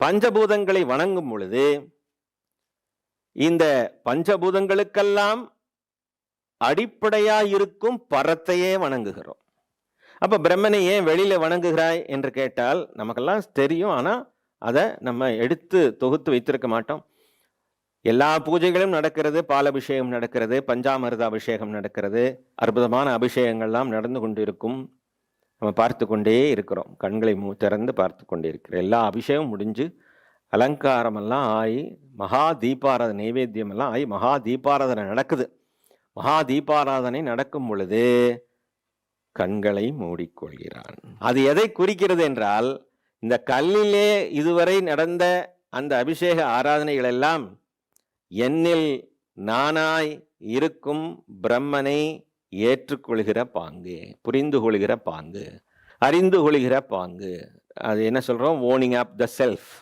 பஞ்சபூதங்களை வணங்கும் பொழுது இந்த பஞ்சபூதங்களுக்கெல்லாம் அடிப்படையா இருக்கும் பரத்தையே வணங்குகிறோம். அப்ப பிரம்மனை ஏன் வெளியில வணங்குகிறாய் என்று கேட்டால் நமக்கெல்லாம் தெரியும். ஆனா அதை நம்ம எடுத்து தொகுத்து வைத்திருக்க மாட்டோம். எல்லா பூஜைகளும் நடக்கிறது, பாலபிஷேகம் நடக்கிறது, பஞ்சாமிர்த அபிஷேகம் நடக்கிறது, அற்புதமான அபிஷேகங்கள்லாம் நடந்து கொண்டிருக்கும். நம்ம பார்த்து கொண்டே இருக்கிறோம், கண்களை திறந்து பார்த்து கொண்டே இருக்கிறோம். எல்லா அபிஷேகம் முடிஞ்சு அலங்காரமெல்லாம் ஆகி மகா தீபாராதனை நைவேத்தியம் எல்லாம் ஆகி மகா தீபாராதனை நடக்குது. மகா தீபாராதனை நடக்கும் பொழுது கண்களை மூடிக்கொள்கிறான். அது எதை குறிக்கிறது என்றால், இந்த கல்லிலே இதுவரை நடந்த அந்த அபிஷேக ஆராதனைகள் எல்லாம் என்னில் நானாய் இருக்கும் பிரம்மனை ஏற்றுக்கொள்கிற பாங்கு, புரிந்து கொள்கிற பாங்கு, அறிந்து கொள்கிற பாங்கு. அது என்ன சொல்றோம்? ஓனிங் அப் த செல்ஃப்.